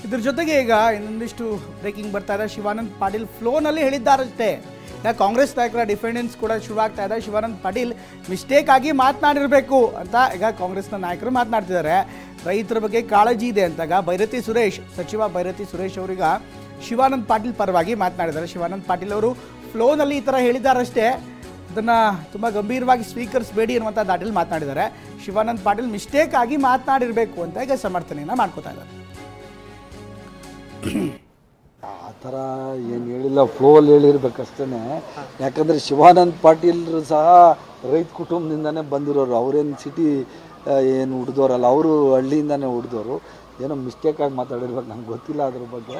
ಇದ್ರ ಜೊತೆಗೆ ಈಗ ಇನ್ನೊಂದಿಷ್ಟು ಬ್ರೇಕಿಂಗ್ ಬರ್ತಾ ಇದೆ. ಶಿವಾನಂದ ಪಾಟೀಲ್ ಫ್ಲೋನಲ್ಲಿ ಹೇಳಿದ್ದಾರಷ್ಟೇ. ಈಗ ಕಾಂಗ್ರೆಸ್ ನಾಯಕರ ಡಿಫೆಂಡೆನ್ಸ್ ಕೂಡ ಶುರುವಾಗ್ತಾ ಇದೆ. ಶಿವಾನಂದ ಪಾಟೀಲ್ ಮಿಸ್ಟೇಕ್ ಆಗಿ ಮಾತನಾಡಿರಬೇಕು ಅಂತ ಈಗ ಕಾಂಗ್ರೆಸ್ನ ನಾಯಕರು ಮಾತನಾಡ್ತಿದ್ದಾರೆ. ರೈತರ ಬಗ್ಗೆ ಕಾಳಜಿ ಇದೆ ಅಂತಾಗ ಸಚಿವ ಬೈರತಿ ಸುರೇಶ್ ಅವರೀಗ ಶಿವಾನಂದ ಪಾಟೀಲ್ ಪರವಾಗಿ ಮಾತನಾಡಿದ್ದಾರೆ. ಶಿವಾನಂದ ಪಾಟೀಲ್ ಅವರು ಫ್ಲೋನಲ್ಲಿ ಈ ಥರ ಹೇಳಿದ್ದಾರಷ್ಟೇ, ಅದನ್ನು ತುಂಬ ಗಂಭೀರವಾಗಿ ಸ್ವೀಕರಿಸಬೇಡಿ ಅನ್ನುವಂಥ ದಾಟಿಯಲ್ಲಿ ಮಾತನಾಡಿದ್ದಾರೆ. ಶಿವಾನಂದ ಪಾಟೀಲ್ ಮಿಸ್ಟೇಕ್ ಆಗಿ ಮಾತನಾಡಿರಬೇಕು ಅಂತ ಈಗ ಸಮರ್ಥನೆಯನ್ನು ಮಾಡ್ಕೋತಾ ಇದ್ದಾರೆ. ಆ ಥರ ಏನು ಹೇಳಿಲ್ಲ, ಫ್ಲೋಲ್ಲಿ ಹೇಳಿರ್ಬೇಕಷ್ಟೇ. ಯಾಕಂದರೆ ಶಿವಾನಂದ ಪಾಟೀಲ್ರು ಸಹ ರೈತ ಕುಟುಂಬದಿಂದನೇ ಬಂದಿರೋರು. ಅವರೇನು ಸಿಟಿ ಏನು ಹುಡ್ದೋರಲ್ಲ, ಅವರು ಹಳ್ಳಿಯಿಂದನೇ ಹುಡ್ದೋರು. ಏನೋ ಮಿಸ್ಟೇಕಾಗಿ ಮಾತಾಡಿರ್ಬೇಕು, ನಂಗೆ ಗೊತ್ತಿಲ್ಲ ಅದ್ರ ಬಗ್ಗೆ.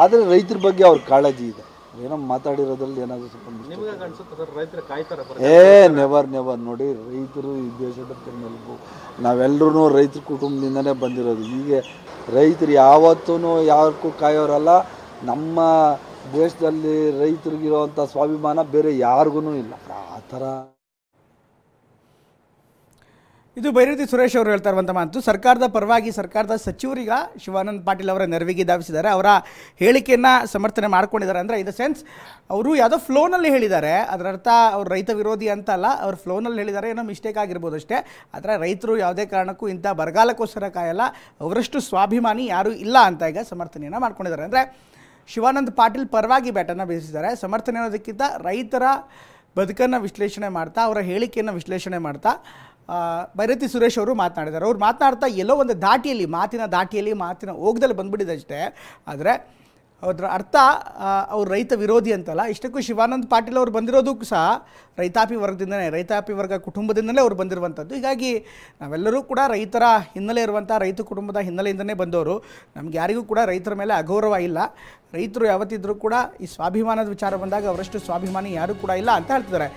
ಆದರೆ ರೈತರ ಬಗ್ಗೆ ಅವ್ರ ಕಾಳಜಿ ಇದೆ. ಏನೋ ಮಾತಾಡಿರೋದ್ರಲ್ಲಿ ಏನಾದರೂ ಸ್ವಲ್ಪ ನೆವರ್ ನೋಡಿ, ರೈತರು ಈ ದೇಶದ ಬೆನ್ನೆಲುಬು. ನಾವೆಲ್ಲರೂ ರೈತರ ಕುಟುಂಬದಿಂದನೇ ಬಂದಿರೋದು. ಹೀಗೆ ರೈತರು ಯಾವತ್ತೂ ಯಾವಕ್ಕೂ ಕಾಯೋರಲ್ಲ. ನಮ್ಮ ದೇಶದಲ್ಲಿ ರೈತರಿಗಿರೋವಂಥ ಸ್ವಾಭಿಮಾನ ಬೇರೆ ಯಾರಿಗೂ ಇಲ್ಲ. ಆ ಥರ ಇದು ಬೈರತಿ ಸುರೇಶ್ ಅವರು ಹೇಳ್ತಾ ಇರುವಂಥ ಮಾತು. ಸರ್ಕಾರದ ಪರವಾಗಿ ಸರ್ಕಾರದ ಸಚಿವರೀಗ ಶಿವಾನಂದ ಪಾಟೀಲ್ ಅವರ ನೆರವಿಗೆ ಧಾವಿಸಿದ್ದಾರೆ. ಅವರ ಹೇಳಿಕೆಯನ್ನು ಸಮರ್ಥನೆ ಮಾಡ್ಕೊಂಡಿದ್ದಾರೆ. ಅಂದರೆ ಇನ್ ದ ಸೆನ್ಸ್ ಅವರು ಯಾವುದೋ ಫ್ಲೋನಲ್ಲಿ ಹೇಳಿದ್ದಾರೆ, ಅದರ ಅರ್ಥ ಅವ್ರು ರೈತ ವಿರೋಧಿ ಅಂತಲ್ಲ, ಅವ್ರು ಫ್ಲೋನಲ್ಲಿ ಹೇಳಿದ್ದಾರೆ, ಏನೋ ಮಿಸ್ಟೇಕ್ ಆಗಿರ್ಬೋದು ಅಷ್ಟೇ. ಆದರೆ ರೈತರು ಯಾವುದೇ ಕಾರಣಕ್ಕೂ ಇಂಥ ಬರಗಾಲಕ್ಕೋಸ್ಕರ ಕಾಯಲ್ಲ, ಅವರಷ್ಟು ಸ್ವಾಭಿಮಾನಿ ಯಾರೂ ಇಲ್ಲ ಅಂತ ಈಗ ಸಮರ್ಥನೆಯನ್ನು ಮಾಡ್ಕೊಂಡಿದ್ದಾರೆ. ಅಂದರೆ ಶಿವಾನಂದ ಪಾಟೀಲ್ ಪರವಾಗಿ ಬ್ಯಾಟನ್ನು ಬೀಸಿದ್ದಾರೆ. ಸಮರ್ಥನೆ ಅನ್ನೋದಕ್ಕಿಂತ ರೈತರ ಬದುಕನ್ನು ವಿಶ್ಲೇಷಣೆ ಮಾಡ್ತಾ, ಅವರ ಹೇಳಿಕೆಯನ್ನು ವಿಶ್ಲೇಷಣೆ ಮಾಡ್ತಾ ಬೈರತಿ ಸುರೇಶ್ ಅವರು ಮಾತನಾಡಿದ್ದಾರೆ. ಅವ್ರು ಮಾತನಾಡ್ತಾ ಎಲ್ಲೋ ಒಂದು ಮಾತಿನ ಓಗದಲ್ಲಿ ಬಂದ್ಬಿಟ್ಟಿದೆ ಅಷ್ಟೇ. ಆದರೆ ಅದರ ಅರ್ಥ ಅವ್ರು ರೈತ ವಿರೋಧಿ ಅಂತಲ್ಲ. ಇಷ್ಟಕ್ಕೂ ಶಿವಾನಂದ ಪಾಟೀಲ್ ಅವರು ಬಂದಿರೋದಕ್ಕೂ ಸಹ ರೈತಾಪಿ ವರ್ಗ ಕುಟುಂಬದಿಂದಲೇ ಅವ್ರು ಬಂದಿರುವಂಥದ್ದು. ಹೀಗಾಗಿ ನಾವೆಲ್ಲರೂ ಕೂಡ ರೈತರ ಹಿನ್ನೆಲೆ ಇರುವಂಥ ರೈತ ಕುಟುಂಬದ ಹಿನ್ನೆಲೆಯಿಂದಲೇ ಬಂದವರು. ನಮ್ಗೆ ಯಾರಿಗೂ ಕೂಡ ರೈತರ ಮೇಲೆ ಅಗೌರವ ಇಲ್ಲ. ರೈತರು ಯಾವತ್ತಿದ್ರೂ ಕೂಡ ಈ ಸ್ವಾಭಿಮಾನದ ವಿಚಾರ ಬಂದಾಗ ಅವರಷ್ಟು ಸ್ವಾಭಿಮಾನಿ ಯಾರೂ ಕೂಡ ಇಲ್ಲ ಅಂತ ಹೇಳ್ತಿದ್ದಾರೆ.